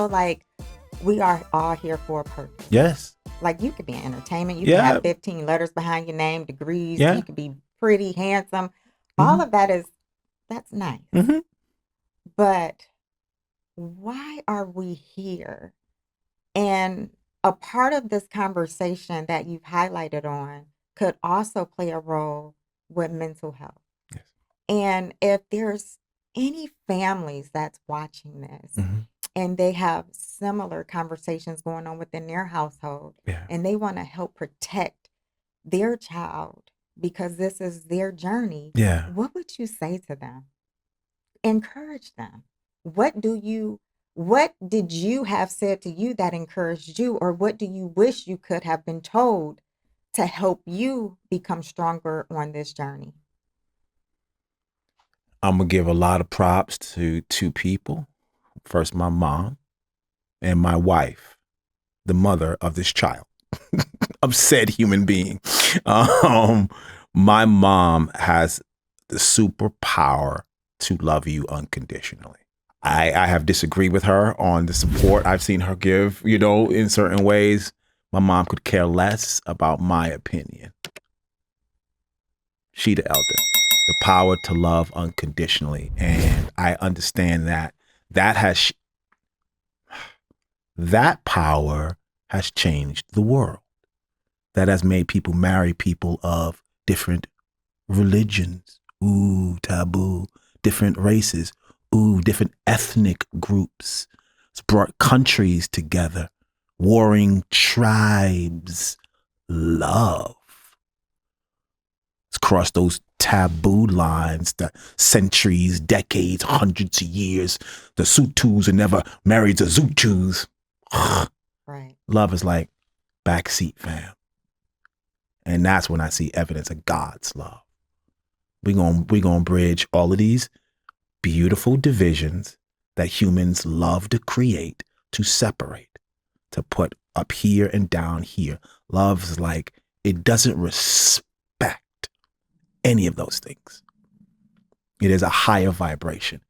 feel like we are all here for a purpose. Yes. Like you could be in entertainment, you can Yeah. have 15 letters behind your name, degrees, Yeah. you could be pretty, handsome. Mm-hmm. All of that's nice. Mm-hmm. But why are we here? And a part of this conversation that you've highlighted on could also play a role with mental health. Yes. And if there's any families that's watching this Mm-hmm. and they have similar conversations going on within their household Yeah. and they want to help protect their child because this is their journey, Yeah. what would you say to them? Encourage them. What did you have said to you that encouraged you, or what do you wish you could have been told to help you become stronger on this journey? I'm gonna give a lot of props to two people. First, my mom and my wife, the mother of this child, of said human being. Um, my mom has the superpower to love you unconditionally. I have disagreed with her on the support I've seen her give, in certain ways. My mom could care less about my opinion. She the elder. The power to love unconditionally. And I understand that power has changed the world. That has made people marry people of different religions. Ooh, taboo. Different races. Ooh, different ethnic groups. It's brought countries together. Warring tribes. Love. It's crossed those taboo lines that centuries, decades, hundreds of years. The Sutus are never married to Zuchus. Right. Love is like backseat fam. And that's when I see evidence of God's love. We're gonna bridge all of these beautiful divisions that humans love to create, to separate, to put up here and down here. Love is like, it doesn't respect any of those things. It is a higher vibration.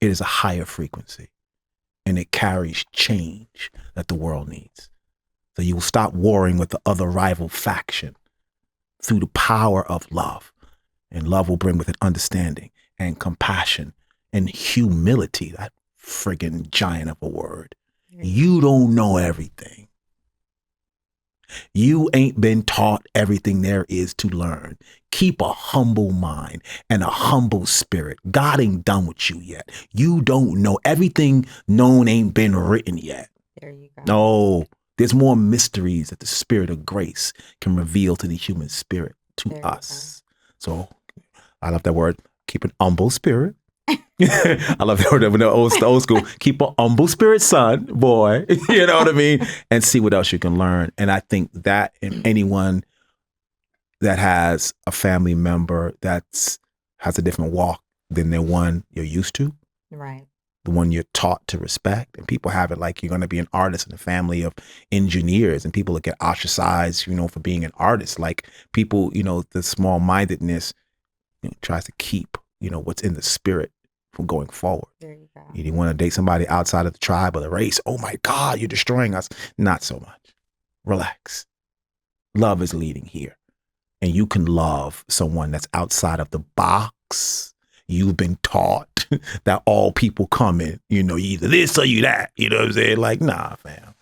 It is a higher frequency. And it carries change that the world needs. So you will stop warring with the other rival faction through the power of love. And love will bring with it understanding and compassion and humility. That friggin' giant of a word. You don't know everything. You ain't been taught everything there is to learn. Keep a humble mind and a humble spirit. God ain't done with you yet. You don't know. Everything known ain't been written yet. There you go. No, there's more mysteries that the spirit of grace can reveal to the human spirit, to us. So I love that word. Keep an humble spirit. I love that word, the old school. Keep a humble spirit, son, boy. You know what I mean? And see what else you can learn. And I think that in anyone that has a family member has a different walk than the one you're used to, right? The one you're taught to respect. And people have it like you're going to be an artist in a family of engineers, and people that get ostracized, for being an artist. Like people, the small-mindedness tries to keep, what's in the spirit from going forward. There you go. You want to date somebody outside of the tribe or the race. Oh my God, you're destroying us. Not so much. Relax. Love is leading here. And you can love someone that's outside of the box. You've been taught that all people come in, you either this or you that. You know what I'm saying? Like, nah, fam.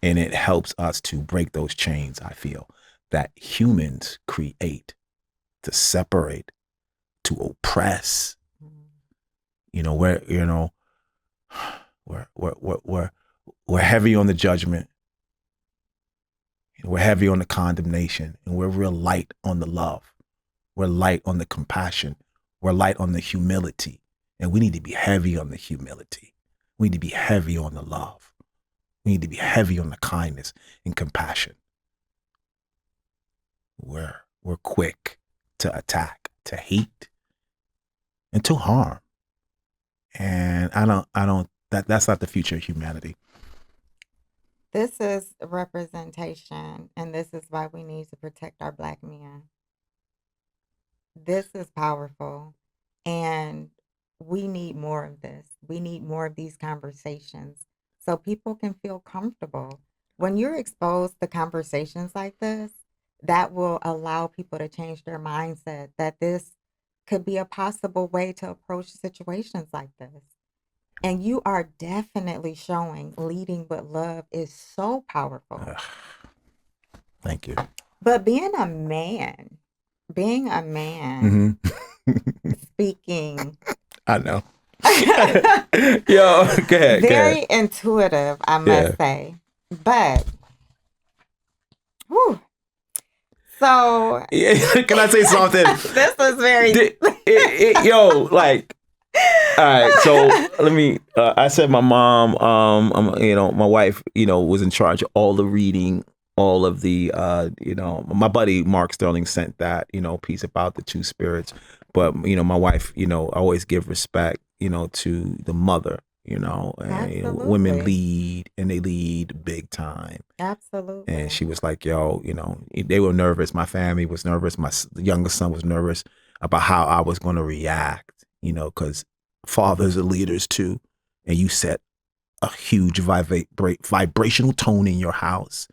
And it helps us to break those chains, I feel, that humans create to separate, to oppress. We're heavy on the judgment. We're heavy on the condemnation, and we're real light on the love. We're light on the compassion. We're light on the humility. And we need to be heavy on the humility. We need to be heavy on the love. We need to be heavy on the kindness and compassion. We're quick to attack, to hate, and to harm. And that's not the future of humanity. This is a representation, and this is why we need to protect our Black men. This is powerful, and we need more of this. We need more of these conversations so people can feel comfortable. When you're exposed to conversations like this, that will allow people to change their mindset that this could be a possible way to approach situations like this. And you are definitely showing leading with love is so powerful. Thank you. But being a man speaking. I know. Yo, go ahead. Very intuitive, I must say. But, whew. So, can I say something? This was very. Yo, like, all right. So let me. I said my mom, my wife, was in charge of all the reading, all of the, my buddy Mark Sterling sent that, piece about the two spirits. But my wife, I always give respect, to the mother. And women lead, and they lead big time. Absolutely. And she was like, yo, they were nervous. My family was nervous. My youngest son was nervous about how I was going to react, because fathers are leaders too. And you set a huge vibrational tone in your house.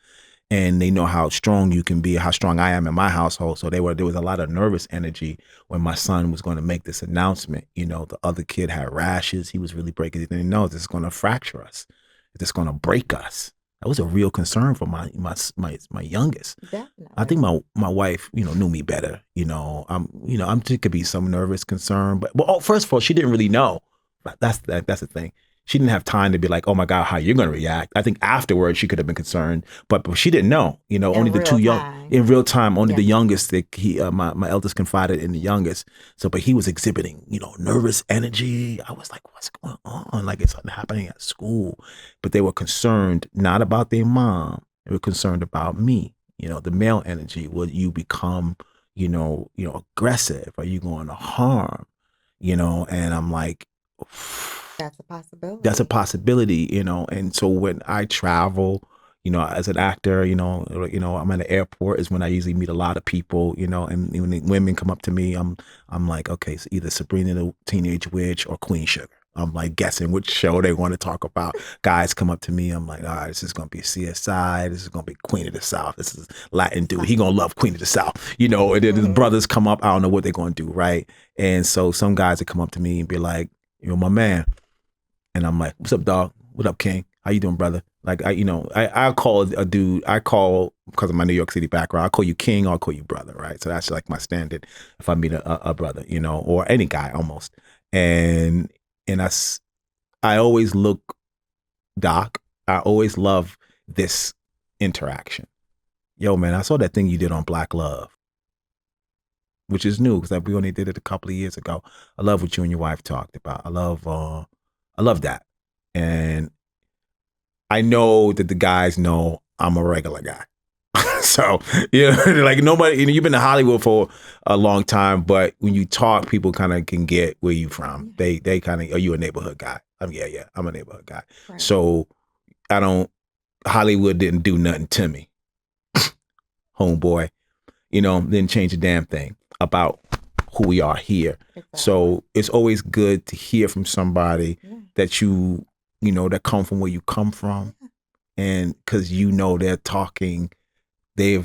And they know how strong you can be, how strong I am in my household. So there was a lot of nervous energy when my son was going to make this announcement. The other kid had rashes. He was really breaking it. And no, this is going to fracture us. This is going to break us. That was a real concern for my youngest. Definitely. I think my wife, knew me better. I'm there could be some nervous concern, but first of all, she didn't really know. That's the thing. She didn't have time to be like, oh my God, how you're going to react. I think afterwards she could have been concerned, but she didn't know. Only the two young in real time. Only the youngest. My eldest confided in the youngest. So, but he was exhibiting, nervous energy. I was like, what's going on? Like it's something happening at school. But they were concerned not about their mom. They were concerned about me. The male energy. Will you become, aggressive? Are you going to harm? And I'm like. That's a possibility. That's a possibility, And so when I travel, as an actor, I'm at the airport is when I usually meet a lot of people, and when the women come up to me, I'm like, okay, it's either Sabrina the Teenage Witch or Queen Sugar. I'm like guessing which show they want to talk about. Guys come up to me, I'm like, all right, this is gonna be CSI, this is gonna be Queen of the South, this is Latin dude, he gonna love Queen of the South, and then his brothers come up, I don't know what they're gonna do, right? And so some guys would come up to me and be like, my man. And I'm like, what's up, dog? What up, King? How you doing, brother? Like, I call a dude, because of my New York City background, I call you King or I call you brother, right? So that's like my standard if I meet a brother, or any guy almost. And I always look, Doc, I always love this interaction. Yo, man, I saw that thing you did on Black Love, which is new because we only did it a couple of years ago. I love what you and your wife talked about. I love that. And I know that the guys know I'm a regular guy. So, like nobody, you've been in Hollywood for a long time, but when you talk, people kind of can get where you from. They kind of, are you a neighborhood guy? Yeah, I'm a neighborhood guy. Right. So Hollywood didn't do nothing to me. Homeboy, didn't change a damn thing about who we are here. Exactly. So it's always good to hear from somebody that that come from where you come from. And because they're talking, they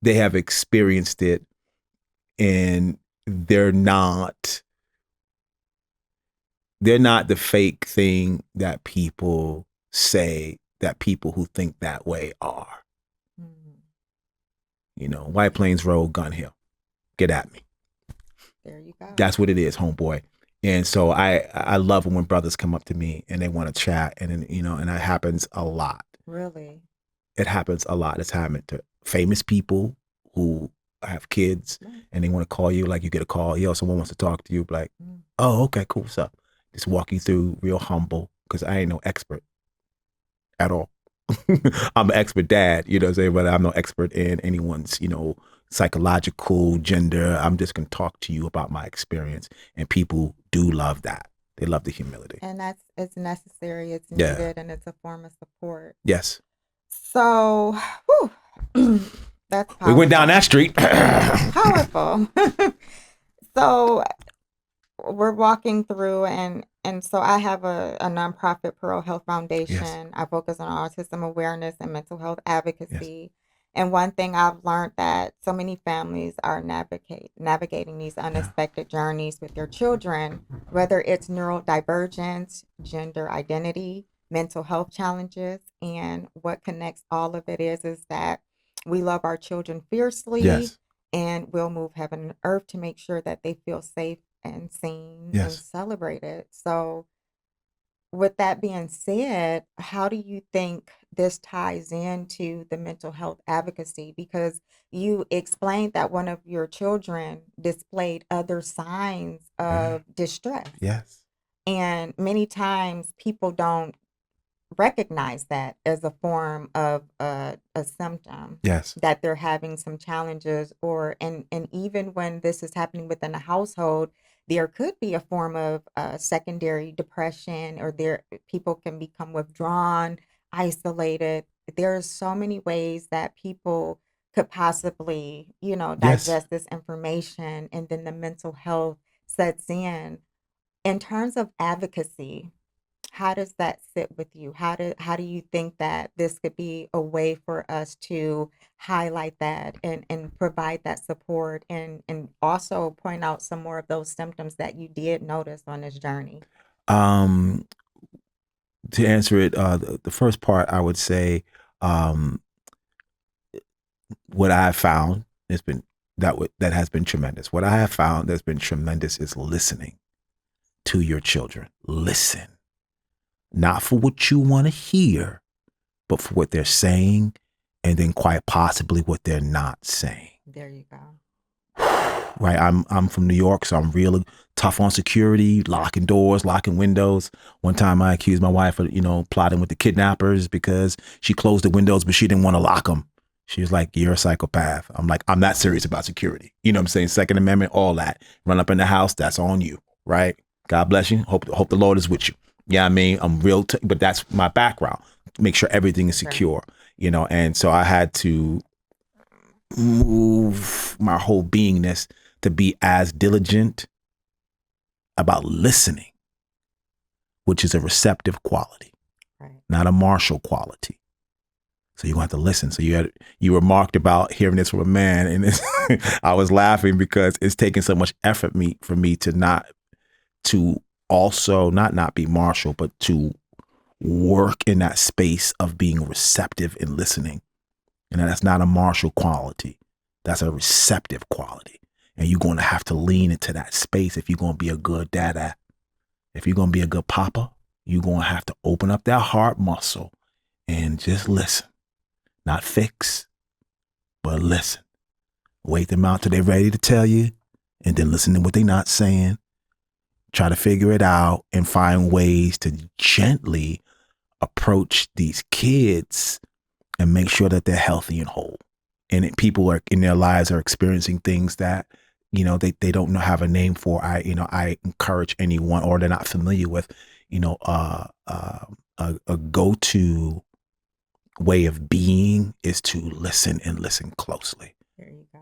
have experienced it, and they're not the fake thing that people say that people who think that way are. White Plains Road, Gun Hill. Get at me. There you go. That's what it is, homeboy. And so I love it when brothers come up to me and they want to chat, and then, and that happens a lot. Really? It happens a lot. It's happened to famous people who have kids and they want to call you, like you get a call, yo, someone wants to talk to you, like, oh, okay, cool, what's up? Just walk you through, real humble, because I ain't no expert at all. I'm an expert dad, but I'm no expert in anyone's, psychological, gender. I'm just going to talk to you about my experience. And people do love that. They love the humility. And it's necessary, it's needed, and it's a form of support. Yes. So, that's powerful. We went down that street. Powerful. So we're walking through, and And so I have a nonprofit, Pearl Health Yes. Foundation. I focus on autism awareness and mental health Yes. advocacy. And one thing I've learned that so many families are navigating these Yeah. unexpected journeys with their children, whether it's neurodivergence, gender identity, mental health challenges, and what connects all of it is that we love our children fiercely Yes. and we'll move heaven and earth to make sure that they feel safe and seen and Yes. celebrated. So, with that being said, how do you think this ties into the mental health advocacy? Because you explained that one of your children displayed other signs Yeah. of distress. Yes. And many times people don't recognize that as a form of a symptom Yes. that they're having some challenges, or and even when this is happening within a household, there could be a form of secondary depression, or there people can become withdrawn, isolated. There's so many ways that people could possibly, Yes. digest this information, and then the mental health sets in terms of advocacy. How does that sit with you? How do you think that this could be a way for us to highlight that and provide that support, and also point out some more of those symptoms that you did notice on this journey? Um, to answer it, the first part, I would say, um, what I have found has been that has been tremendous. What I have found that's been tremendous is listening to your children. Listen, not for what you want to hear, but for what they're saying, and then quite possibly what they're not saying. There you go. Right, I'm from New York, so I'm really tough on security, locking doors, locking windows. One time, I accused my wife of plotting with the kidnappers because she closed the windows, but she didn't want to lock them. She was like, "You're a psychopath." I'm like, "I'm not serious about security." You know what I'm saying? Second Amendment, all that. Run up in the house, that's on you, right? God bless you. Hope the Lord is with you. Yeah, I mean, I'm real, but that's my background. Make sure everything is Right. secure, and so I had to move my whole beingness to be as diligent about listening, which is a receptive quality, Right. not a martial quality. So you're going to have to listen. So you remarked about hearing this from a man, and I was laughing because it's taken so much effort for me to also not be martial, but to work in that space of being receptive and listening. And that's not a martial quality. That's a receptive quality. And you're going to have to lean into that space if you're going to be a good dada. If you're going to be a good papa, you're going to have to open up that heart muscle and just listen. Not fix, but listen. Wait them out till they're ready to tell you, and then listen to what they're not saying. Try to figure it out and find ways to gently approach these kids and make sure that they're healthy and whole. And people are in their lives are experiencing things that they don't know have a name for. I encourage anyone, or they're not familiar with a go-to way of being is to listen and listen closely. There you go.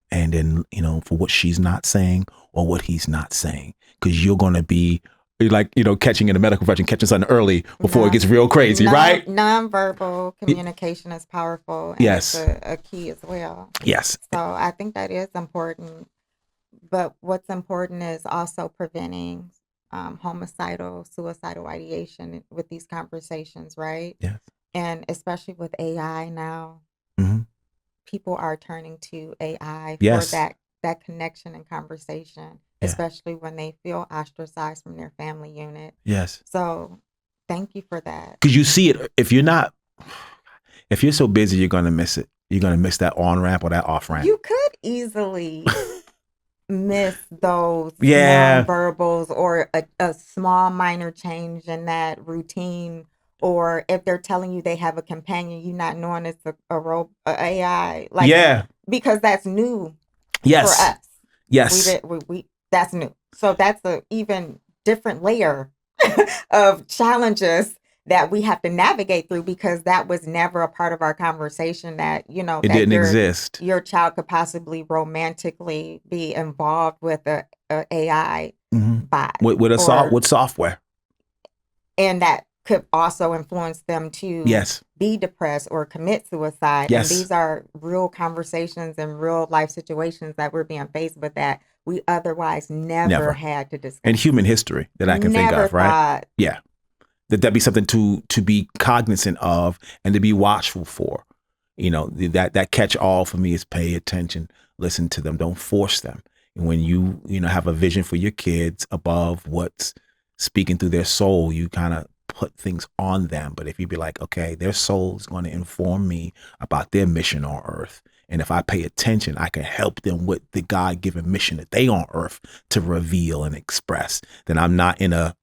And then for what she's not saying or what he's not saying, because you're going to be like catching in the medical profession, catching something early before it gets real crazy, right? Nonverbal communication is powerful, and it's Yes. a key as well. Yes. So I think that is important. But what's important is also preventing homicidal, suicidal ideation with these conversations, right? Yes. And especially with AI now, Mm-hmm. people are turning to AI for Yes. that connection and conversation, Yeah. especially when they feel ostracized from their family unit. Yes. So thank you for that. Because you see it. If you're so busy, you're going to miss it. You're going to miss that on ramp or that off ramp. You could easily miss those Yeah. nonverbals, or a small minor change in that routine, or if they're telling you they have a companion, you not knowing it's a AI, like, Yeah. because that's new for Yes. us. Yes. We that's new. So that's a even different layer of challenges that we have to navigate through, because that was never a part of our conversation, that It that didn't exist. your child could possibly romantically be involved with a AI Mm-hmm. bot With or software. and that could also influence them to Yes. be depressed or commit suicide. Yes. And these are real conversations and real life situations that we're being faced with that we otherwise never had to discuss. In human history that I can think of, right? Thought. Yeah. That'd be something to be cognizant of and to be watchful for. You know, that catch all for me is pay attention, listen to them, don't force them. And when you have a vision for your kids above what's speaking through their soul, you kind of put things on them. But if you be like, okay, their soul is going to inform me about their mission on earth. And if I pay attention, I can help them with the God-given mission that they on earth to reveal and express. Then I'm not in a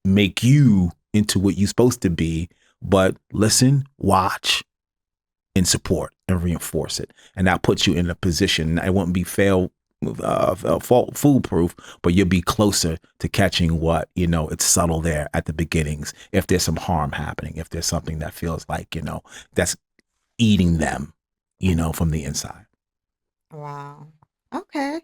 make you into what you're supposed to be, but listen, watch, and support and reinforce it. And that puts you in a position, it won't be foolproof, but you'll be closer to catching what, it's subtle there at the beginnings. If there's some harm happening, if there's something that feels like, that's eating them, from the inside. Wow. Okay.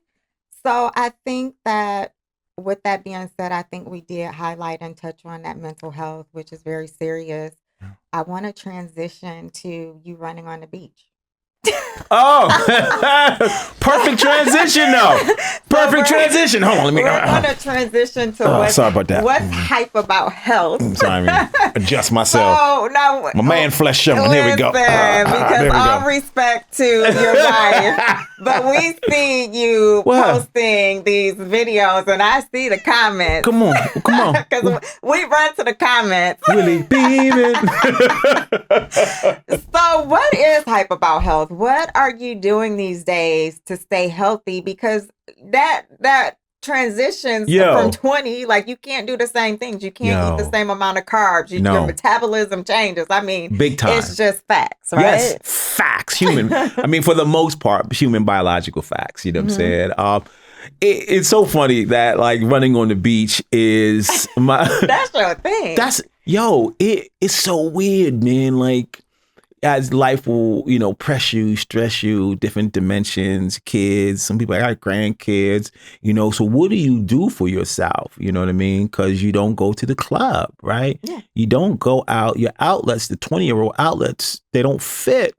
So I think that with that being said, I think we did highlight and touch on that mental health, which is very serious. Yeah. I want to transition to you running on the beach. Oh, perfect transition, though. Perfect transition. Hold on, let me. We're going to transition to sorry about that. What's hype about health? Sorry, adjust myself. Oh, no, my man flesh showing. Here we go. Because all respect to your wife, but we see you posting these videos, and I see the comments. Come on, because we run to the comments. Really beaming. So, what is hype about health? What are you doing these days to stay healthy? Because that transitions from 20, like you can't do the same things. You can't eat the same amount of carbs. Your metabolism changes. I mean, big time. It's just facts, right? Yes, facts. Human. I mean, for the most part, human biological facts. You know what I'm saying? It's so funny that like running on the beach is my. That's your thing. It's so weird, man. Like, as life will, press you, stress you, different dimensions, kids, some people got grandkids, so what do you do for yourself? You know what I mean? Because you don't go to the club, right? Yeah. You don't go out, your outlets, the 20-year-old outlets, they don't fit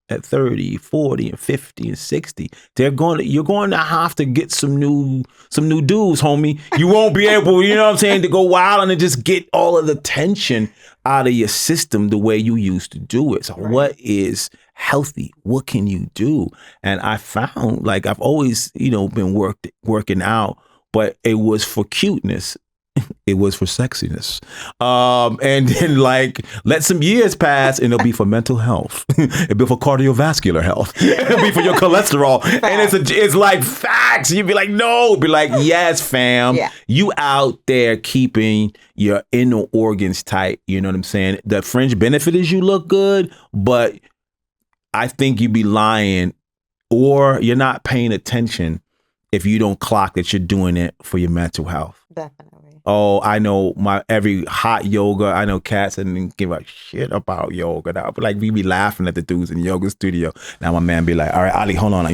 at 30, 40, and 50, and 60. You're going to have to get some new dudes, homie. You won't be able, to go wild and just get all of the tension out of your system the way you used to do it. So What is healthy? What can you do? And I found, like, I've always, been working out, but it was for cuteness. It was for sexiness. And then like let some years pass and it'll be for mental health. It'll be for cardiovascular health. It'll be for your cholesterol. Facts. And it's like facts. You'd be like, no. Be like, yes, fam. Yeah. You out there keeping your inner organs tight. You know what I'm saying? The fringe benefit is you look good, but I think you'd be lying or you're not paying attention if you don't clock that you're doing it for your mental health. Definitely. Oh, I know every hot yoga. I know cats didn't give a shit about yoga now, but like we be laughing at the dudes in the yoga studio. Now my man be like, all right, Ali, hold on.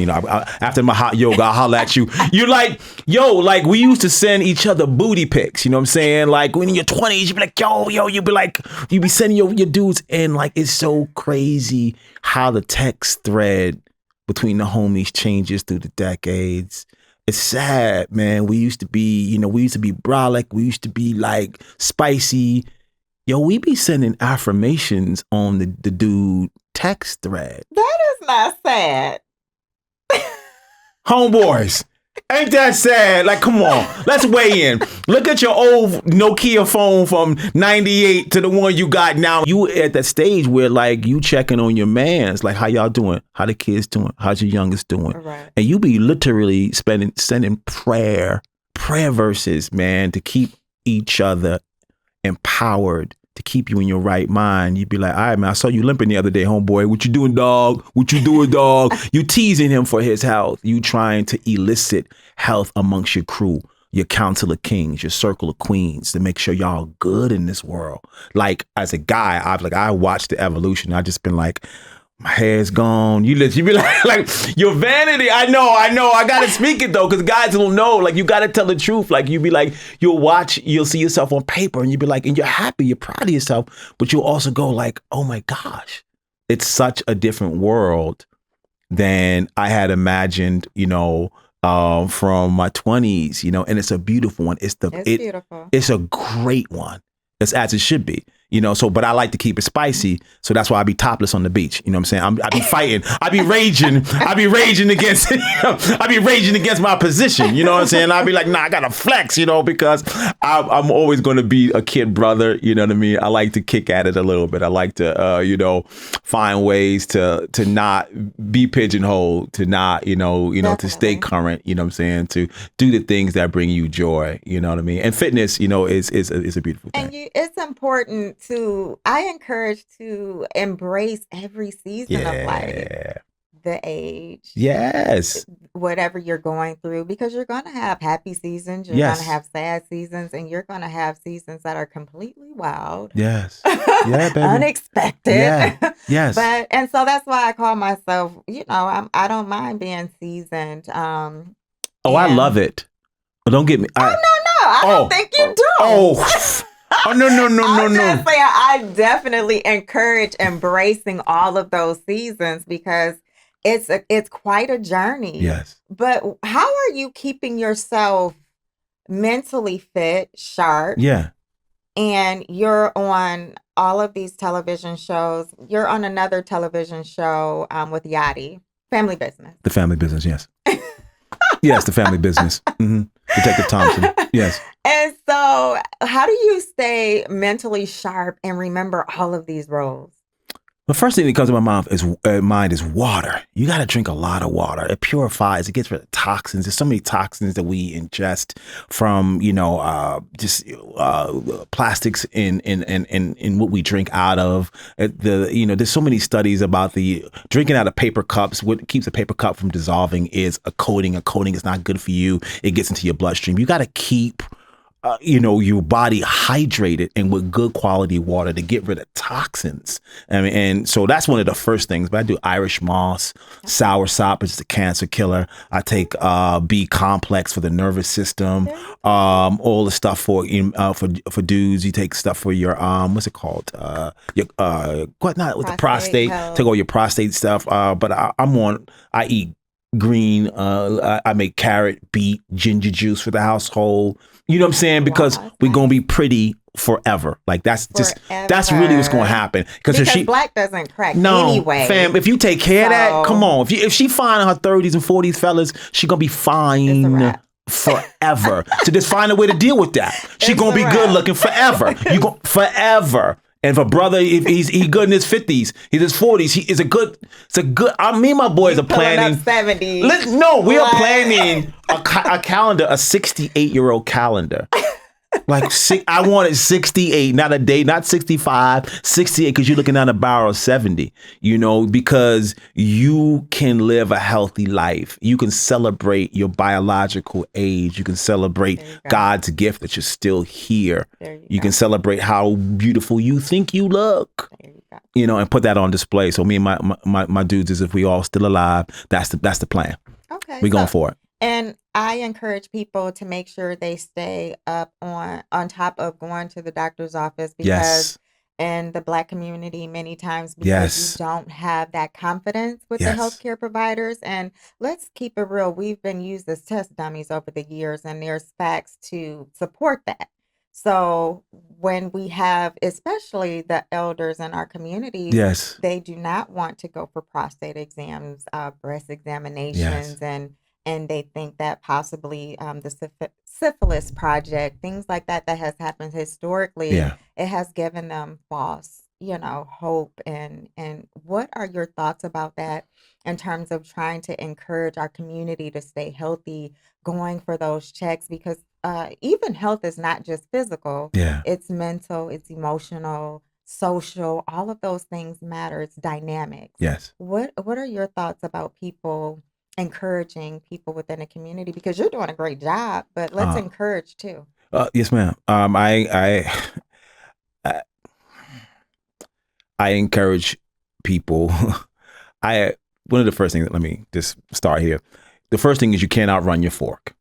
After my hot yoga, I'll holler at you. You're like, yo, like we used to send each other booty pics. You know what I'm saying? Like when in your 20s, you be like, yo, you be like, you be sending your dudes in. Like it's so crazy how the text thread between the homies changes through the decades. It's sad, man. We used to be, brolic. We used to be like spicy. Yo, we be sending affirmations on the dude text thread. That is not sad. Homeboys, ain't that sad? Like, come on, let's weigh in. Look at your old Nokia phone from 98 to the one you got now. You at that stage where like you checking on your mans, like how y'all doing? How the kids doing? How's your youngest doing? Right. And you be literally sending prayer verses, man, to keep each other empowered, to keep you in your right mind. You'd be like, all right, man, I saw you limping the other day, homeboy. What you doing, dog? What you doing, dog? You teasing him for his health. You trying to elicit health amongst your crew, your council of kings, your circle of queens, to make sure y'all good in this world. Like as a guy, I watched the evolution. I just been like, My hair's gone. You be like your vanity. I know. I gotta speak it though, because guys will know. Like, you gotta tell the truth. Like, you be like, you'll see yourself on paper, and you be like, and you're happy, you're proud of yourself, but you'll also go like, oh my gosh, it's such a different world than I had imagined. From my 20s. And it's a beautiful one. It's beautiful. It's a great one. It's as it should be. So, but I like to keep it spicy. So that's why I be topless on the beach. You know what I'm saying? I be fighting. I be raging. I be raging against, I be raging against my position. You know what I'm saying? I be like, nah, I got to flex, because I'm always going to be a kid brother. You know what I mean? I like to kick at it a little bit. I like to, find ways to not be pigeonholed, to not, to stay current, you know what I'm saying? To do the things that bring you joy. You know what I mean? And fitness, is a beautiful thing. And it's important I encourage to embrace every season of life, the age, yes, whatever you're going through, because you're going to have happy seasons, you're going to have sad seasons, and you're going to have seasons that are completely wild. Yes. Yeah, baby. Unexpected. Yeah. Yes. And so that's why I call myself, I don't mind being seasoned. I love it. But don't get me. No. I don't think you do. Oh, no. I'm just saying, I definitely encourage embracing all of those seasons, because it's quite a journey. Yes. But how are you keeping yourself mentally fit, sharp? Yeah. And you're on all of these television shows. You're on another television show with Yachty, Family Business. The Family Business, yes. Yes, The Family Business. Mm-hmm. Detective Thompson. Yes. And so how do you stay mentally sharp and remember all of these roles? The first thing that comes to my mind is water. You got to drink a lot of water. It purifies. It gets rid of toxins. There's so many toxins that we ingest from, plastics in what we drink out of. There's so many studies about the drinking out of paper cups. What keeps a paper cup from dissolving is a coating. A coating is not good for you. It gets into your bloodstream. You got to keep your body hydrated and with good quality water to get rid of toxins. And so that's one of the first things. But I do Irish moss, soursop, which is a cancer killer. I take B complex for the nervous system. All the stuff for dudes. You take stuff for your what's it called? Your with the prostate. Health. Take all your prostate stuff. But I eat green. I make carrot, beet, ginger juice for the household. You know what I'm saying? Because we're going to be pretty forever. Like that's really what's going to happen. Because black doesn't crack anyway. Fam, if you take care of that, come on. If she fine in her 30s and 40s, fellas, she going to be fine forever. So just find a way to deal with that. She going to be good looking forever. You go forever. And if a brother, if he's good in his 50s, he's in his 40s, me and my boys are planning. 70s. No, we are planning a calendar, a 68-year-old calendar. Like I wanted 68, not a day, not 65, 68, because you're looking down the barrel of 70, because you can live a healthy life. You can celebrate your biological age. You can celebrate God's gift that you're still here. You can celebrate how beautiful you think you look. And put that on display. So me and my dudes, is if we all still alive, that's the plan. Okay. We're going for it. And I encourage people to make sure they stay up on top of going to the doctor's office, because in the Black community, many times, because you don't have that confidence with the healthcare providers. And let's keep it real. We've been used as test dummies over the years, and there's facts to support that. So when we have, especially the elders in our communities, they do not want to go for prostate exams, breast examinations, and they think that possibly the syphilis project, things like that has happened historically, it has given them false, hope. And what are your thoughts about that in terms of trying to encourage our community to stay healthy, going for those checks? Because even health is not just physical. It's mental, it's emotional, social, all of those things matter. It's dynamics. What are your thoughts about people encouraging people within the community? Because you're doing a great job, but let's encourage too. Yes, ma'am. I encourage people one of the first things, let me just start here. The first thing is you can't outrun your fork.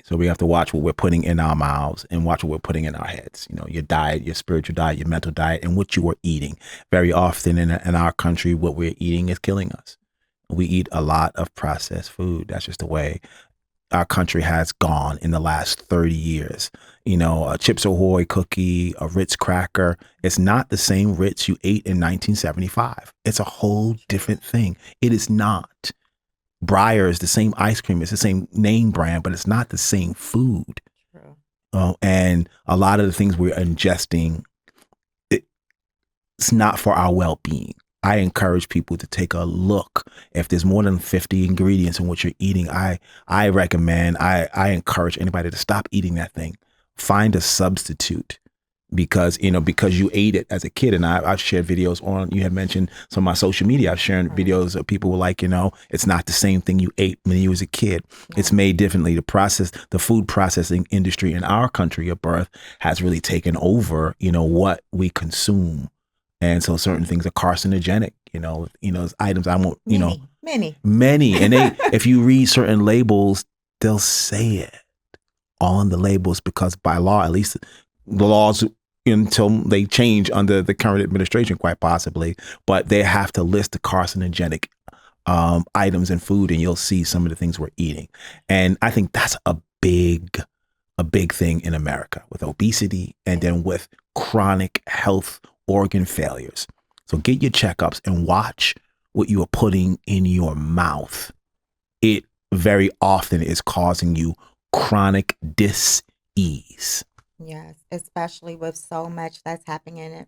So we have to watch what we're putting in our mouths and watch what we're putting in our heads. You know, your diet, your spiritual diet, your mental diet, and what you are eating. Very often in our country, what we're eating is killing us. We eat a lot of processed food. That's just the way our country has gone in the last 30 years. You know, a Chips Ahoy cookie, a Ritz cracker, it's not the same Ritz you ate in 1975. It's a whole different thing. It is not. Breyers, the same ice cream, it's the same name brand, but it's not the same food. True. And a lot of the things we're ingesting, it's not for our well-being. I encourage people to take a look. If there's more than 50 ingredients in what you're eating, I recommend, I encourage anybody to stop eating that thing. Find a substitute. Because you ate it as a kid. And I've shared videos on, you had mentioned some of my social media. I've shared videos of people who were like, it's not the same thing you ate when you was a kid. Yeah. It's made differently. The food processing industry in our country of birth has really taken over, what we consume. And so certain things are carcinogenic, items I won't, Many. And if you read certain labels, they'll say it on the labels because by law, at least the laws until they change under the current administration, quite possibly, but they have to list the carcinogenic items in food, and you'll see some of the things we're eating. And I think that's a big thing in America with obesity and then with chronic health organ failures. So get your checkups and watch what you are putting in your mouth. It very often is causing you chronic dis-ease. Yes, especially with so much that's happening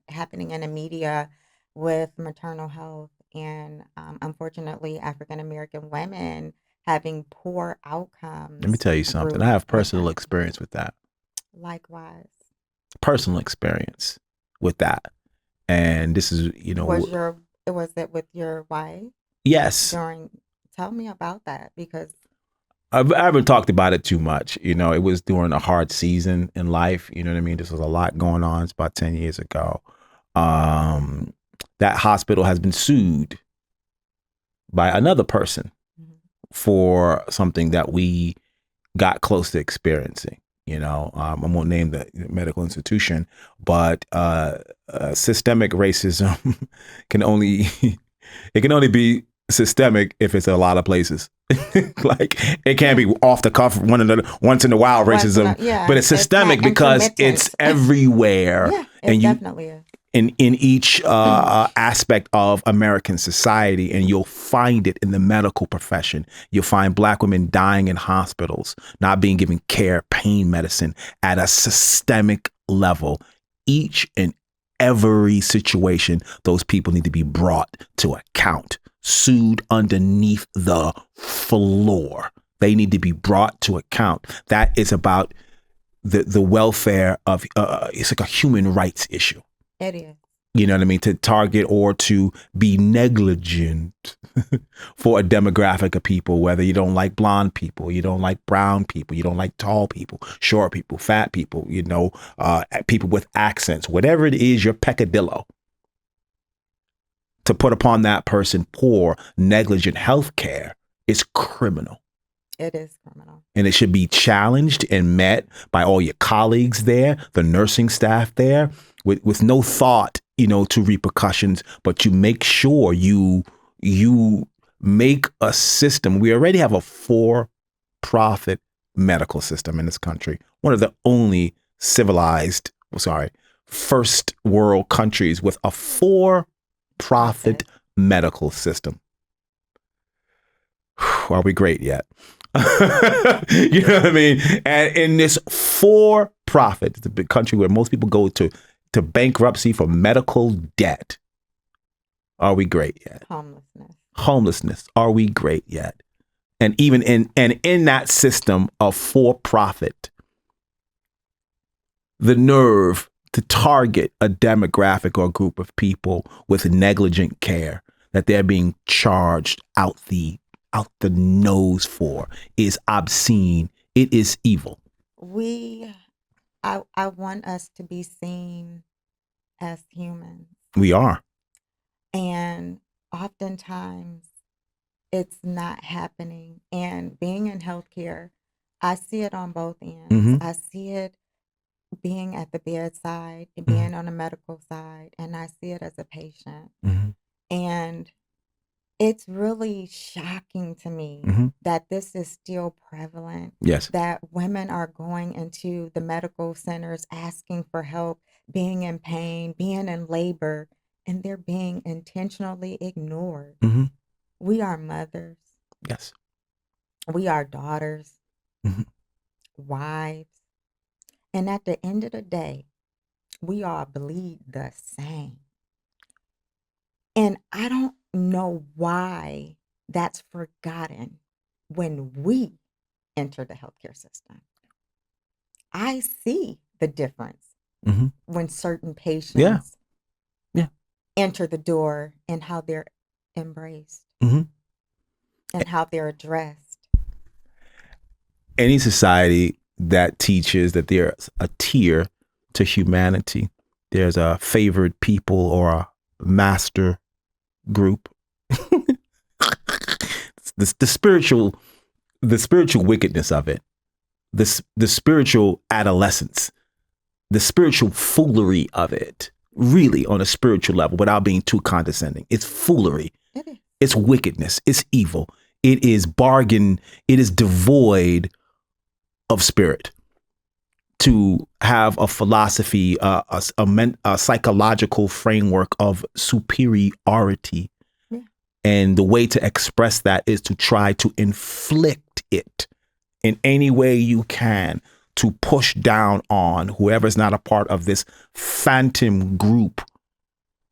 in the media with maternal health and unfortunately African American women having poor outcomes. Let me tell you something. I have personal experience with that. Likewise. Personal experience with that. And this is, was it with your wife? Yes. Tell me about that because I haven't talked about it too much. It was during a hard season in life. You know what I mean? This was a lot going on. It's about 10 years ago. That hospital has been sued by another person for something that we got close to experiencing. I won't name the medical institution, but systemic racism can only be systemic if it's a lot of places. Like it can't be off the cuff once in a while racism, but it's systemic because it's everywhere. Yeah, it definitely is. In each aspect of American society, and you'll find it in the medical profession. You'll find Black women dying in hospitals, not being given care, pain medicine at a systemic level. Each and every situation, those people need to be brought to account, sued underneath the floor. They need to be brought to account. That is about the welfare of, it's like a human rights issue. It is. You know what I mean? To target or to be negligent for a demographic of people, whether you don't like blonde people, you don't like brown people, you don't like tall people, short people, fat people, people with accents, whatever it is, your peccadillo. To put upon that person poor, negligent health care is criminal. It is criminal. And it should be challenged and met by all your colleagues there, the nursing staff there, with no thought, to repercussions, but you make sure you make a system. We already have a for-profit medical system in this country. One of the only first world countries with a for-profit medical system. Are we great yet? You know what I mean? And in this for-profit, it's a big country where most people go to bankruptcy for medical debt. Are we great yet? Homelessness. Are we great yet? And even in that system of for-profit, the nerve to target a demographic or group of people with negligent care that they're being charged out the nose for is obscene. It is evil. I want us to be seen as humans. We are. And oftentimes it's not happening. And being in healthcare, I see it on both ends. Mm-hmm. I see it being at the bedside and Mm-hmm. being on the medical side, and I see it as a patient. Mm-hmm. And it's really shocking to me Mm-hmm. that this is still prevalent, Yes. that women are going into the medical centers asking for help, being in pain, being in labor, and they're being intentionally ignored. Mm-hmm. We are mothers, Yes. we are daughters, Mm-hmm. wives, and at the end of the day, we all bleed the same. And I don't know why that's forgotten when we enter the healthcare system. I see the difference Mm-hmm. when certain Yeah. patients Yeah. enter the door and how they're embraced Mm-hmm. and how they're addressed. Any society that teaches that there's a tier to humanity, there's a favored people or a master group. the spiritual wickedness of it, the spiritual adolescence, the spiritual foolery of it, really on a spiritual level, without being too condescending. It's foolery. It is. It's wickedness. It's evil. It is bargain. It is devoid of spirit. To have a philosophy, a psychological framework of superiority. Yeah. And the way to express that is to try to inflict it in any way you can, to push down on whoever's not a part of this phantom group,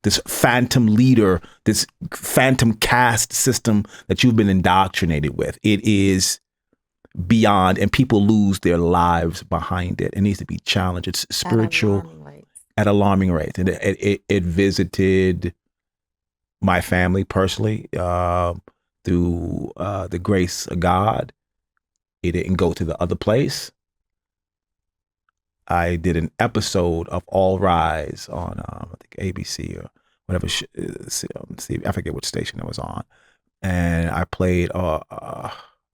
this phantom leader, this phantom caste system that you've been indoctrinated with. It is beyond, and people lose their lives behind it. It needs to be challenged. It's spiritual at alarming rates. And it visited my family personally through the grace of God. It didn't go to the other place. I did an episode of All Rise on I think ABC or whatever. I forget which station it was on, and I played.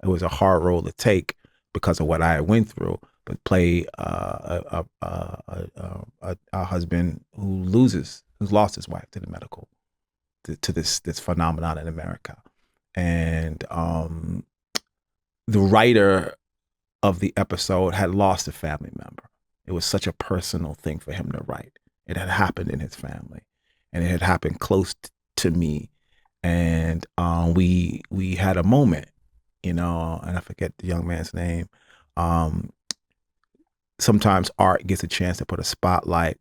It was a hard role to take because of what I went through, but play a husband who's lost his wife to the medical, to this phenomenon in America, and the writer of the episode had lost a family member. It was such a personal thing for him to write. It had happened in his family, and it had happened close to me. And we had a moment, and I forget the young man's name. Sometimes art gets a chance to put a spotlight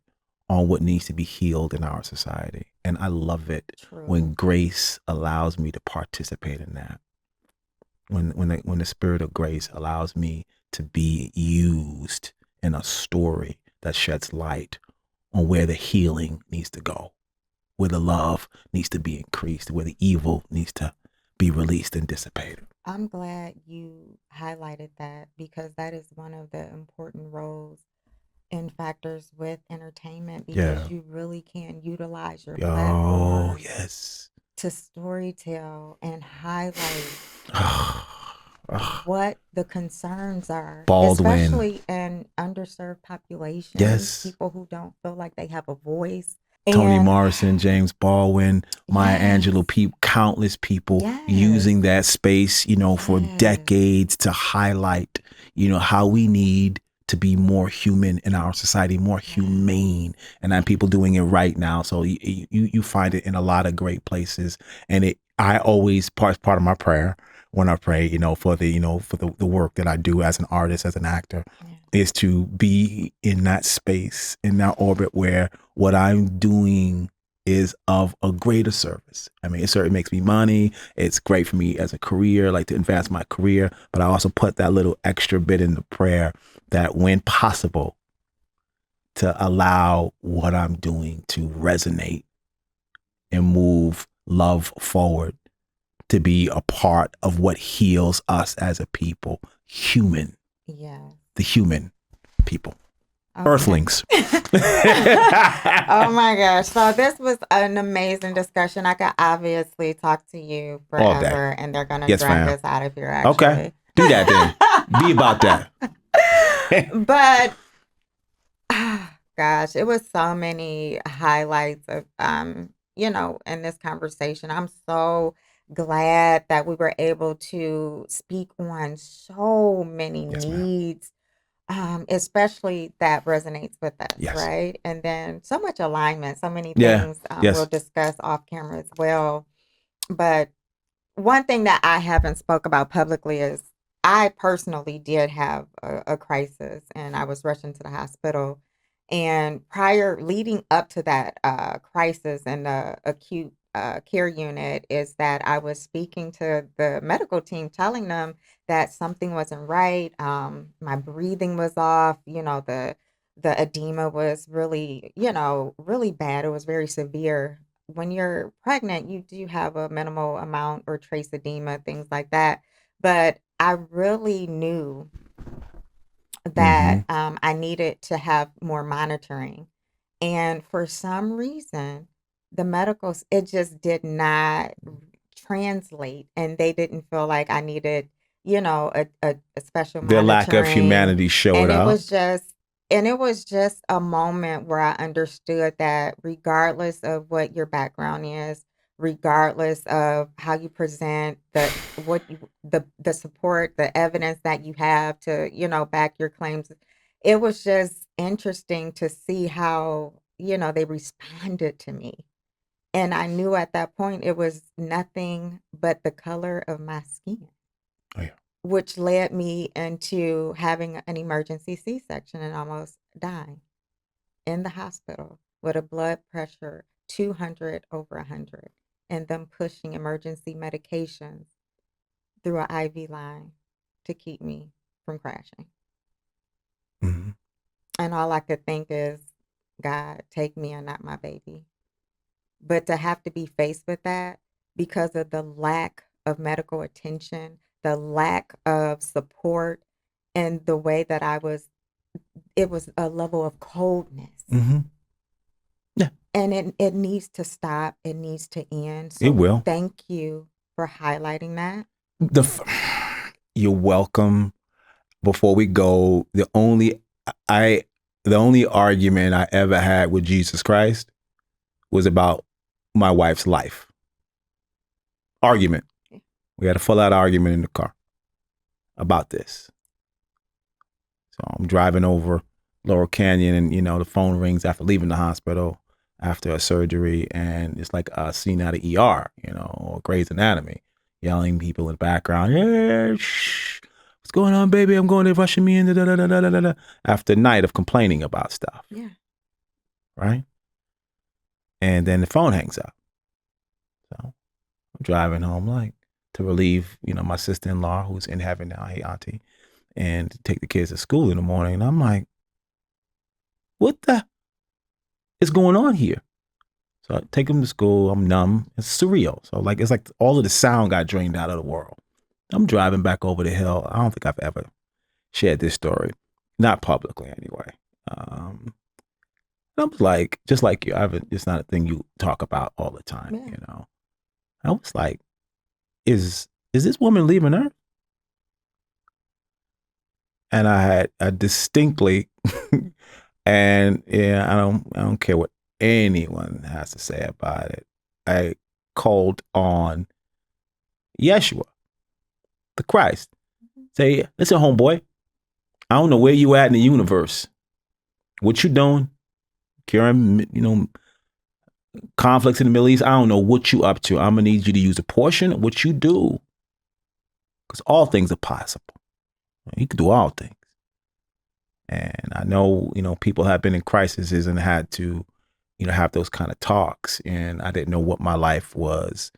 on what needs to be healed in our society. And I love it when grace allows me to participate in that. When the spirit of grace allows me to be used in a story that sheds light on where the healing needs to go, where the love needs to be increased, where the evil needs to be released and dissipated. I'm glad you highlighted that, because that is one of the important roles and factors with entertainment, because you really can utilize your platform to storytell and highlight what the concerns are, Baldwin. especially in underserved populations, people who don't feel like they have a voice. Toni Morrison, James Baldwin, Maya Angelou, countless people using that space, for decades to highlight, how we need to be more human in our society, more humane, and then people doing it right now. So you find it in a lot of great places, and I always part of my prayer when I pray, for the work that I do as an artist, as an actor, is to be in that space, in that orbit where what I'm doing is of a greater service. I mean, it certainly makes me money. It's great for me as a career, like to advance my career. But I also put that little extra bit in the prayer that when possible, to allow what I'm doing to resonate and move love forward, to be a part of what heals us as a people, human. Yeah. The human people. Okay. Earthlings. Oh my gosh. So this was an amazing discussion. I could obviously talk to you All day. forever and they're gonna Yes, drag fam. us out of here Okay. actually. Do that then. Be about that. But gosh, it was so many highlights of in this conversation. I'm so glad that we were able to speak on so many Yes, ma'am. needs, especially that resonates with us, Yes. right? And then so much alignment, so many Yeah. things we'll Yes. discuss off camera as well. But one thing that I haven't spoke about publicly is I personally did have a crisis and I was rushed into the hospital. And prior, leading up to that crisis in the acute care unit, is that I was speaking to the medical team, telling them that something wasn't right. My breathing was off. The edema was really, really bad. It was very severe. When you're pregnant, you do have a minimal amount or trace edema, things like that. But I really knew Mm-hmm. that I needed to have more monitoring. And for some reason, the medicals, it just did not translate. And they didn't feel like I needed, a special Their lack of monitoring. humanity showed And it up. was just, and it was just a moment where I understood that regardless of what your background is, regardless of how you present the support, the evidence that you have to, back your claims, it was just interesting to see how, they responded to me. And I knew at that point it was nothing but the color of my skin, Oh, yeah. which led me into having an emergency C-section and almost dying in the hospital with a blood pressure 200 over 100 and them pushing emergency medications through an IV line to keep me from crashing. Mm-hmm. And all I could think is, God, take me and not my baby. But to have to be faced with that because of the lack of medical attention, the lack of support, and the way that it was a level of coldness. Mm-hmm. Yeah. And it needs to stop. It needs to end. It So will. thank you for highlighting that. You're welcome. Before we go, the only argument I ever had with Jesus Christ was about my wife's life. Argument. We had a full out argument in the car about this. So I'm driving over Laurel Canyon, and the phone rings after leaving the hospital after a surgery, and it's like a scene out of ER, or Grey's Anatomy, yelling people in the background, "Yeah, shh, what's going on, baby? I'm going, they're rushing me in." Da, da, da, da, da, da. After a night of complaining about stuff, Yeah. right? And then the phone hangs up. So I'm driving home, like, to relieve, my sister-in-law, who's in heaven now, hey auntie, and to take the kids to school in the morning. And I'm like, what the is going on here? So I take them to school. I'm numb. It's surreal. So it's like all of the sound got drained out of the world. I'm driving back over the hill. I don't think I've ever shared this story, not publicly anyway. I was like, just like you, it's not a thing you talk about all the time, Yeah. I was like, is this woman leaving Earth? And I distinctly, and yeah, I don't care what anyone has to say about it. I called on Yeshua, the Christ. Say, listen, homeboy, I don't know where you at in the universe. What you doing? Curing, conflicts in the Middle East. I don't know what you up to. I'm gonna need you to use a portion of what you do, because all things are possible. You can do all things. And I know, people have been in crises and had to, have those kind of talks. And I didn't know what my life was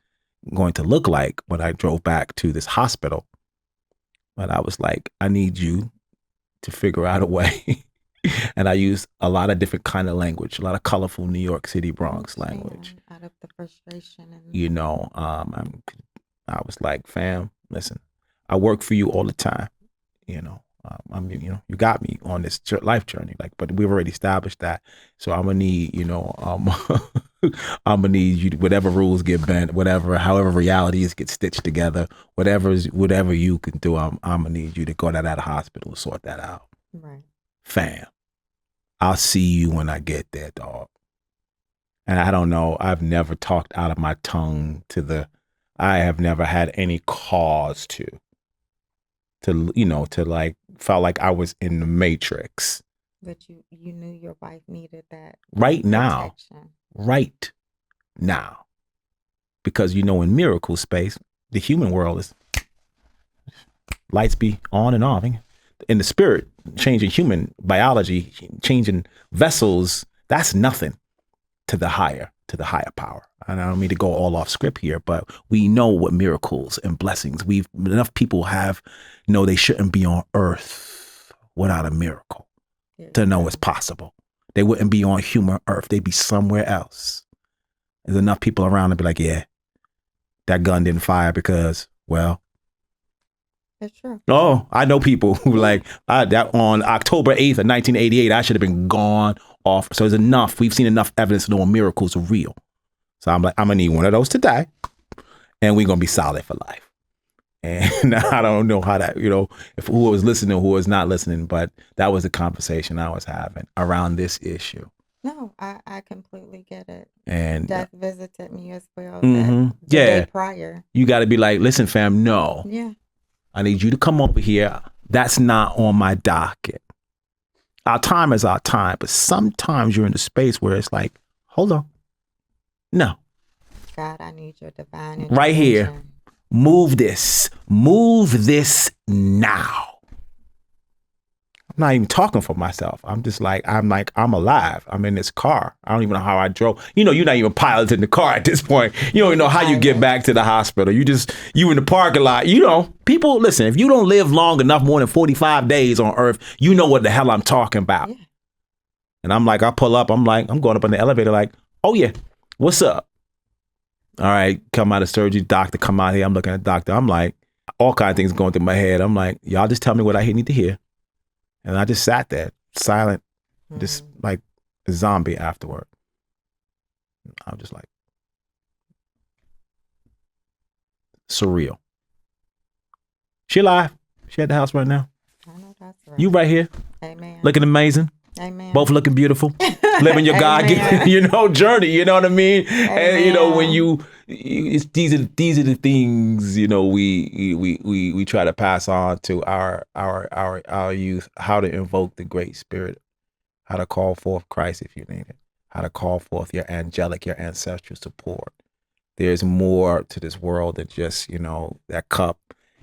going to look like when I drove back to this hospital. But I was like, I need you to figure out a way. And I used a lot of different kind of language, a lot of colorful New York City Bronx language. Out of the frustration. I was like, fam, listen, I work for you all the time. You got me on this life journey, like, but we've already established that. So I'm gonna need, I'm gonna need you, whatever rules get bent, whatever, however reality is get stitched together, whatever you can do, I'm gonna need you to go to that hospital and sort that out. Right. Fam, I'll see you when I get there, dog. And I don't know, I've never talked out of my tongue I have never had any cause to like, felt like I was in the Matrix. But you knew your wife needed that right protection. now. Because, in miracle space, the human world is lights be on and off. In the spirit, changing human biology, changing vessels, that's nothing to the higher power. And I don't mean to go all off script here, but we know what miracles and blessings enough people know they shouldn't be on earth without a miracle to know it's possible. They wouldn't be on human earth. They'd be somewhere else. There's enough people around to be like, yeah, that gun didn't fire because, well, that's true. Oh, I know people who like that on October 8th of 1988, I should have been gone off. So there's enough. We've seen enough evidence to know miracles are real. So I'm like, I'm going to need one of those today. And we're going to be solid for life. And I don't know how that, if who was listening, who was not listening, but that was the conversation I was having around this issue. No, I completely get it. And Death visited me as well. The day prior. You got to be like, listen, fam, no. Yeah. I need you to come over here. That's not on my docket. Our time is our time, but sometimes you're in a space where it's like, hold on. No. God, I need your divine intervention. Right here. Move this now. I'm not even talking for myself. I'm alive. I'm in this car. I don't even know how I drove. You're not even piloting the car at this point. You don't even know how you get back to the hospital. You in the parking lot. People, listen, if you don't live long enough, more than 45 days on earth, you know what the hell I'm talking about. Yeah. And I'm like, I pull up. I'm going up in the elevator like, oh yeah, what's up? All right, come out of surgery, doctor, come out here. I'm looking at the doctor. I'm like, all kinds of things going through my head. I'm like, y'all just tell me what I need to hear. And I just sat there, silent, just like a zombie afterward. I was just like, surreal. She alive. She at the house right now. I know that's right. You right here. Amen. Looking amazing. Amen. Both looking beautiful. Living your God-given, journey. You know what I mean? Amen. And when these are the things we try to pass on to our youth, how to invoke the Great Spirit, how to call forth Christ if you need it, how to call forth your ancestral support. There's more to this world than just that cup,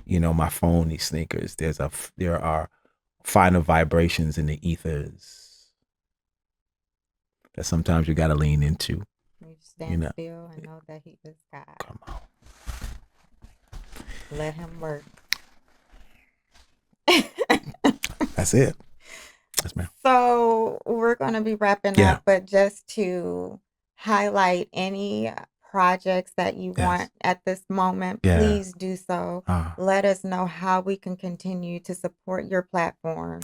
my phone, these sneakers. There are finer vibrations in the ethers that sometimes you got to lean into. You stand still and know that he is God. Come on. Let him work. That's it. Yes, ma'am. So we're going to be wrapping up, but just to highlight any projects that you want at this moment, please do so. Let us know how we can continue to support your platform.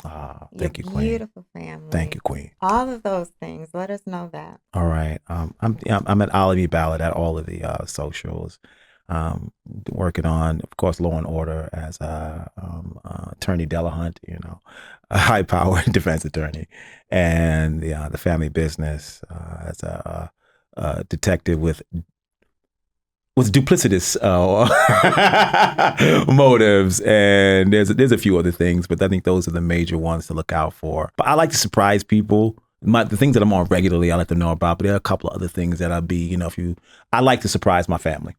Thank you, Queen. Beautiful family. Thank you, Queen. All of those things. Let us know that. All right. I'm at Alimi Ballard at all of the socials. Working on, of course, Law and Order as Attorney Delahunt, a high-powered defense attorney, and the family business as a detective with duplicitous motives, and there's a few other things, but I think those are the major ones to look out for. But I like to surprise people. The things that I'm on regularly, I let them know about. But there are a couple of other things that I'll be, I like to surprise my family.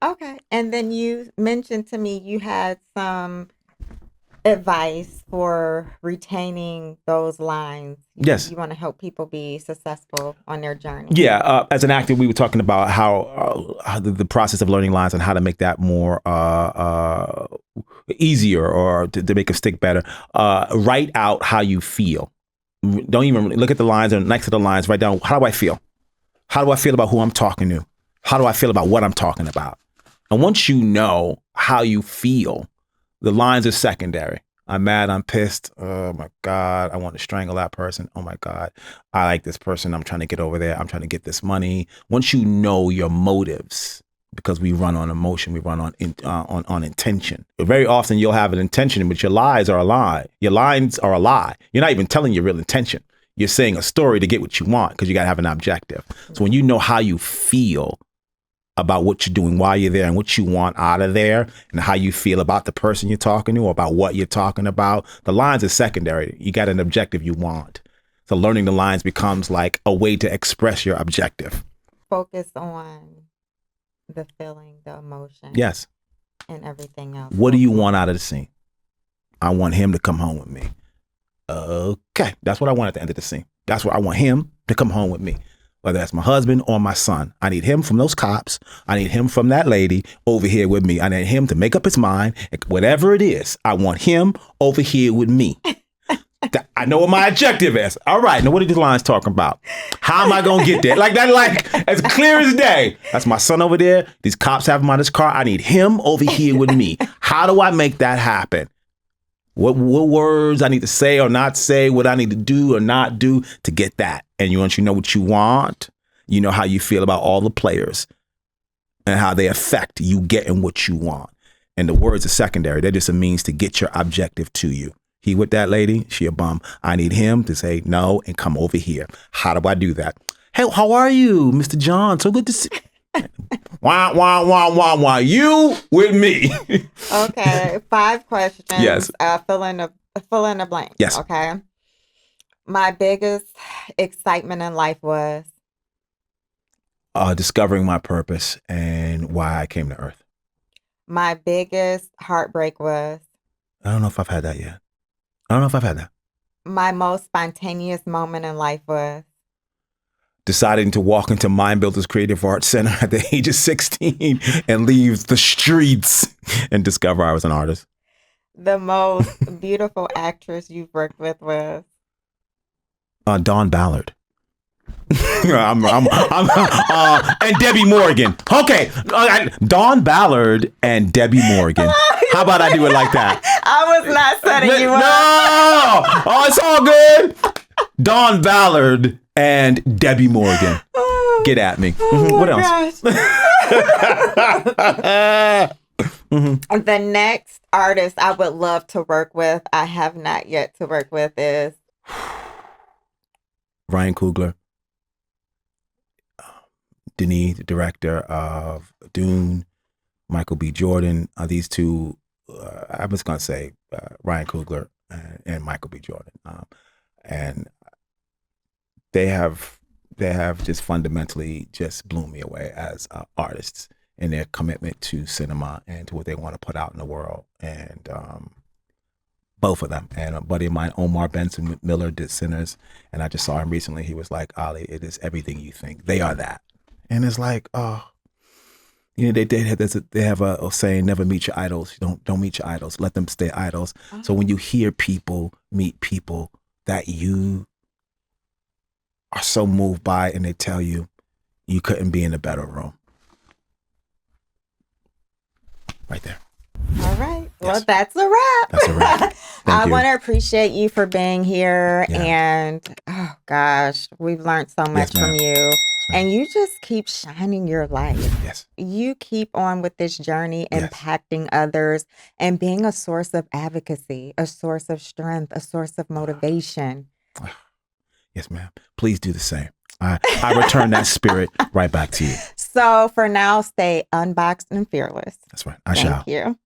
Okay, and then you mentioned to me you had some advice for retaining those lines. Yes. You want to help people be successful on their journey. Yeah. As an actor, we were talking about how the process of learning lines and how to make that more easier or to make it stick better. Write out how you feel. Don't even look at the lines, and next to the lines, write down, how do I feel? How do I feel about who I'm talking to? How do I feel about what I'm talking about? And once you know how you feel, the lines are secondary. I'm mad, I'm pissed. Oh my God, I want to strangle that person. Oh my God, I like this person. I'm trying to get over there. I'm trying to get this money. Once you know your motives, because we run on emotion, we run on intention. But very often you'll have an intention, but your lies are a lie. Your lines are a lie. You're not even telling your real intention. You're saying a story to get what you want because you got to have an objective. So when you know how you feel about what you're doing while you're there and what you want out of there and how you feel about the person you're talking to or about what you're talking about, the lines are secondary. You got an objective you want. So learning the lines becomes like a way to express your objective. Focus on the feeling, the emotion. Yes. And everything else. What do you want out of the scene? I want him to come home with me. Okay. That's what I want at the end of the scene. That's what I want him to come home with me. Whether that's my husband or my son. I need him from those cops. I need him from that lady over here with me. I need him to make up his mind. Whatever it is, I want him over here with me. I know what my objective is. All right. Now, what are these lines talking about? How am I going to get there? Like that, like as clear as day. That's my son over there. These cops have him on his car. I need him over here with me. How do I make that happen? What words I need to say or not say, what I need to do or not do to get that. And once you know what you want, you know how you feel about all the players and how they affect you getting what you want. And the words are secondary. They're just a means to get your objective to you. He with that lady, she a bum. I need him to say no and come over here. How do I do that? Hey, how are you, Mr. John? So good to see you. Wah, wah, wah, wah, wah. You with me. Okay, 5 questions. Yes. Fill in the blank. Yes. Okay. My biggest excitement in life was discovering my purpose and why I came to Earth. my biggest heartbreak was I don't know if I've had that yet. I don't know if I've had that. my most spontaneous moment in life was Deciding to walk into Mind Builders Creative Arts Center at the age of 16 and leave the streets and discover I was an artist. the most beautiful actress you've worked with was Dawn Ballard. And Debbie Morgan. Okay, Dawn Ballard and Debbie Morgan. How about I do it like that? I was not setting you up. No! Oh, it's all good. Dawn Ballard and Debbie Morgan. Get at me. Oh What my else? The next artist I would love to work with, I have not yet to work with, is Ryan Coogler. Denis, the director of Dune, Michael B. Jordan. These two, I was going to say Ryan Coogler and Michael B. Jordan. And they have just fundamentally just blew me away as artists in their commitment to cinema and to what they want to put out in the world. And both of them. And a buddy of mine, Omar Benson Miller, did Sinners. And I just saw him recently. He was like, Ali, it is everything you think. They are that. And it's like, oh, you know, they have a saying, never meet your idols. Don't meet your idols. Let them stay idols. Uh-huh. So when you hear people meet people that you are so moved by and they tell you you couldn't be in a better room. Right there. all right. Yes. Well, that's a wrap. That's a wrap. I want to appreciate you for being here. Yeah. And oh gosh, we've learned so much from you. And you just keep shining your light. Yes. You keep on with this journey, impacting others and being a source of advocacy, a source of strength, a source of motivation. Yes, ma'am. Please do the same. I return that spirit right back to you. So for now, stay unboxed and fearless. That's right. I shall. Thank you.